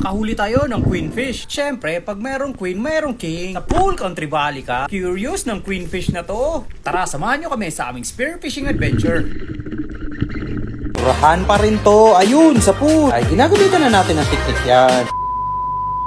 nakahuli tayo ng queenfish. Siyempre, pag merong queen, merong king. Sa pool Country Valley ka, curious ng queenfish na to. Tara, samahan nyo kami sa aming spearfishing adventure. Rahan pa rin to. Ayun, sa pool. Ay, ginagamitan na natin ang teknik yan.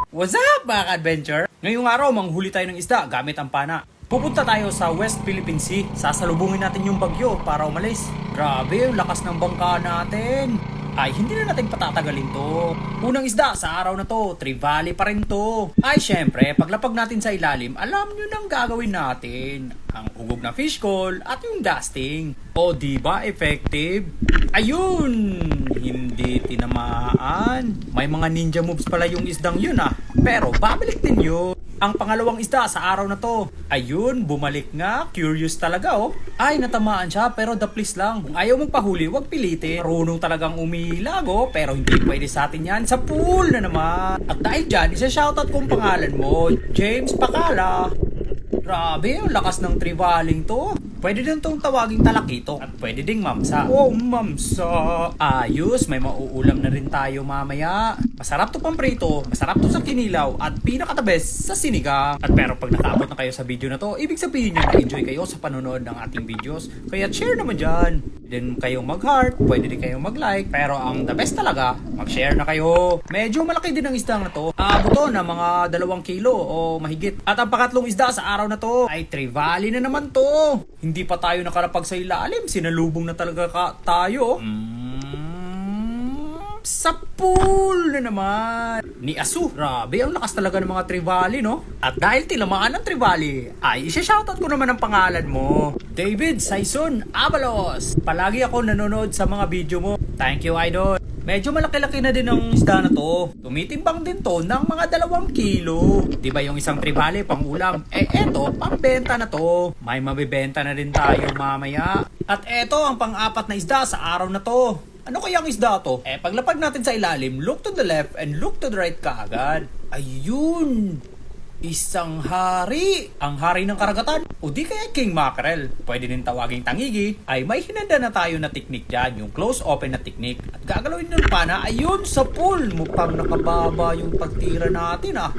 What's up mga ka-adventure? Ngayong araw, manghuli tayo ng isda gamit ang pana. Pupunta tayo sa West Philippine Sea. Sasalubungin natin yung bagyo para umalis. Grabe, yung lakas ng bangka natin. Ay, hindi na natin patatagalin to. Unang isda sa araw na to, trevally pa rin to. Ay, syempre, paglapag natin sa ilalim, alam nyo nang gagawin natin. Ang ugog na fish call at yung dusting. O, diba effective? Ayun! Hindi tinamaan. May mga ninja moves pala yung isdang yun ah. Pero, babalik din yun. Ang pangalawang isda sa araw na to. Ayun, bumalik nga. Curious talaga oh. Ay, natamaan siya pero the please lang. Kung ayaw magpahuli, wag pilitin. Marunong talagang umilag oh. Pero hindi pwede sa atin yan. Sa pool na naman. At dahil dyan, isa-shoutout kong pangalan mo. James Pakala. Grabe, ang lakas ng trivaling to. Pwede din tong tawaging talakito. At pwede ding mamsa. Oh, mamsa. Ayos, may mauulam na rin tayo mamaya. Masarap to pamprito, masarap to sa kinilaw, at pinaka-the-best sa sinigang. At pero pag nakaabot na kayo sa video na to, ibig sabihin nyo na-enjoy kayo sa panonood ng ating videos. Kaya share naman dyan. Then kayong mag-heart, pwede din kayong mag-like. Pero ang the best talaga, mag-share na kayo. Medyo malaki din ang isda na to. Aabot to na mga 2 kilo o mahigit. At ang pangatlong isda sa araw na to ay trevally na naman to. Hindi pa tayo nakalapag sa ilalim, sinalubong na talaga tayo. Sa pool na naman ni Asu. Grabe, ang lakas talaga ng mga trevally, no? At dahil tinamaan ng trevally, ay isa-shoutout ko naman ang pangalan mo, David Saison Abalos. Palagi ako nanonood sa mga video mo. Thank you, idol. Medyo malaki-laki na din ang isda na to. Tumitimbang din to ng mga 2 kilo. Diba yung isang trevally pang ulam? Eh eto, pang benta na to. May mabibenta na din tayo mamaya. At eto ang pang-4 na isda sa araw na to. Ano kaya ang isda to? Eh, paglapag natin sa ilalim, look to the left and look to the right kaagad. Ayun! Isang hari! Ang hari ng karagatan. O di kaya king mackerel. Pwede din tawaging tangigi. Ay may hinanda na tayo na teknik dyan. Yung close open na teknik. At gagalawin ng pana, ayun sa pool. Mukhang nakababa yung pagtira natin ah.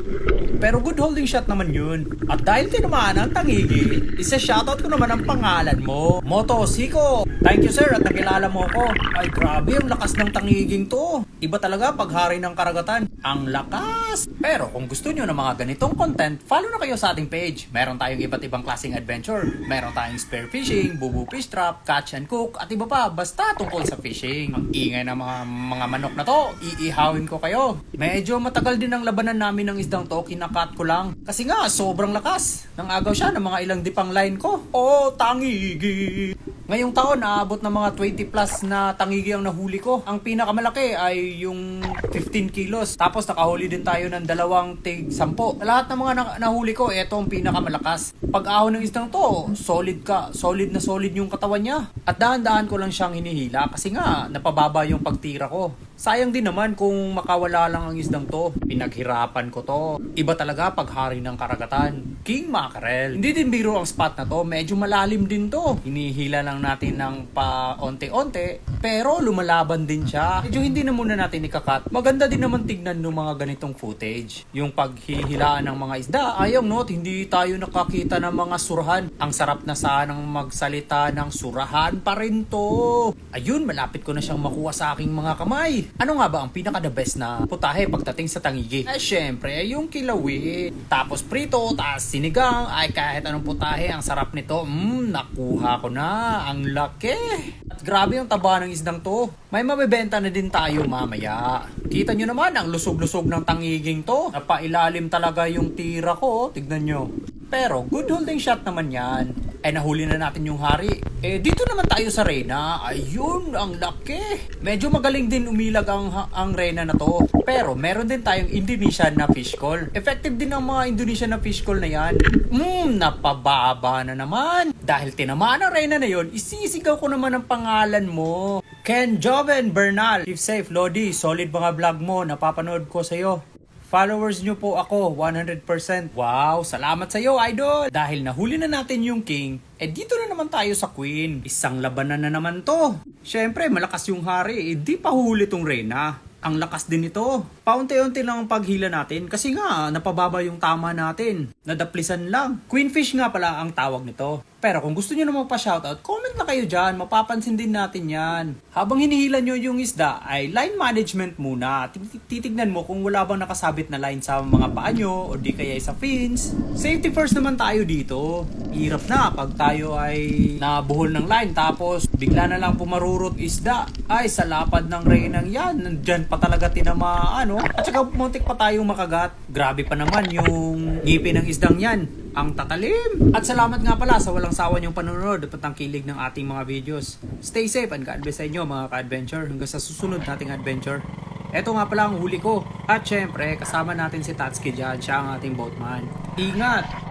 Pero good holding shot naman yun. At dahil tinamaan ang tangigi, isa-shoutout ko naman ang pangalan mo. Moto Siko. Thank you sir at nakilala mo ako. Ay grabe ang lakas ng tangiging to. Iba talaga pag hari ng karagatan. Ang lakas! Pero kung gusto nyo ng mga ganitong content, follow na kayo sa ating page. Meron tayong iba't ibang klaseng adventure. Meron tayong spear fishing, bubu fish trap, catch and cook, at iba pa basta tungkol sa fishing. Ang ingay ng mga manok na to, iihawin ko kayo. Medyo matagal din ang labanan namin ng isdang to, kinakat ko lang. Kasi nga, sobrang lakas. Nang agaw siya ng mga ilang dipang line ko. Oh, tangigi! Ngayong taon, naabot ng mga 20 plus na tangigi ang nahuli ko. Ang pinakamalaki ay yung 15 kilos. Tapos nakahuli din tayo ng 2 tig 10. Lahat ng mga nahuli ko, ito ang pinakamalakas. Pag ahon ng isdang to, solid na solid yung katawan niya. At dahan-dahan ko lang siyang hinihila kasi nga napababa yung pagtira ko. Sayang din naman kung makawala lang ang isdang to. Pinaghirapan ko to. Iba talaga pag hari ng karagatan. King mackerel. Hindi din biro ang spot na to. Medyo malalim din to. Hinihila lang natin ng paonte-onte. Pero lumalaban din siya. Medyo hindi na muna natin ikakat. Maganda din naman tignan ng mga ganitong footage. Yung paghihilaan ng mga isda. Ayaw no, hindi tayo nakakita ng mga surahan. Ang sarap na sanang magsalita ng surahan pa rin to. Ayun, malapit ko na siyang makuha sa aking mga kamay. Ano nga ba ang pinaka-the best na putahe pagdating sa tangigi? Eh syempre, yung kilawi. Tapos prito, tapos sinigang. Ay kahit anong putahe, ang sarap nito. Nakuha ko na. Ang laki. At grabe yung taba ng isdang to. May mabibenta na din tayo mamaya. Kita nyo naman ang lusog-lusog ng tangiging to. Napailalim talaga yung tira ko. Tignan nyo. Pero good holding shot naman yan. Eh nahuli na natin yung hari. Eh dito naman tayo sa reyna. Ayun, ang laki. Medyo magaling din umilag ang reyna na to. Pero meron din tayong Indonesian na fish call. Effective din ang mga Indonesian na fish call na yan. Napababa na naman. Dahil tinamaan ang reyna na yon, isisigaw ko naman ang pangalan mo. Ken Joven Bernal. Keep safe, Lodi. Solid mga vlog mo. Napapanood ko sa'yo. Followers nyo po ako, 100%. Wow, salamat sa iyo, idol! Dahil nahuli na natin yung king, dito na naman tayo sa queen. Isang labanan na naman to. Syempre, malakas yung hari, di pa huli tong reyna. Ang lakas din nito. Paunti-unti lang ang paghila natin kasi nga napababa yung tama natin. Nadaplisan lang. Queenfish nga pala ang tawag nito. Pero kung gusto nyo naman pa-shoutout, comment na kayo dyan. Mapapansin din natin yan. Habang hinihila nyo yung isda, ay line management muna. Titignan mo kung wala bang nakasabit na line sa mga paa nyo o di kaya sa fins. Safety first naman tayo dito. Hirap na pag tayo ay nabuhol ng line tapos bigla na lang pumarurot isda. Ay, sa lapad ng reynang yan. Nandyan pa talaga tinamaan, no? At saka muntik pa tayong makagat. Grabe pa naman yung ngipin ng isdang yan. Ang tatalim. At salamat nga pala sa walang sawa niyong panonood at patangkilig ng ating mga videos. Stay safe and God bless sa inyo mga ka-adventure hanggang sa susunod nating adventure. Ito nga pala ang huli ko. At syempre, kasama natin si Tatsuki dyan. Siya ang ating boatman. Ingat!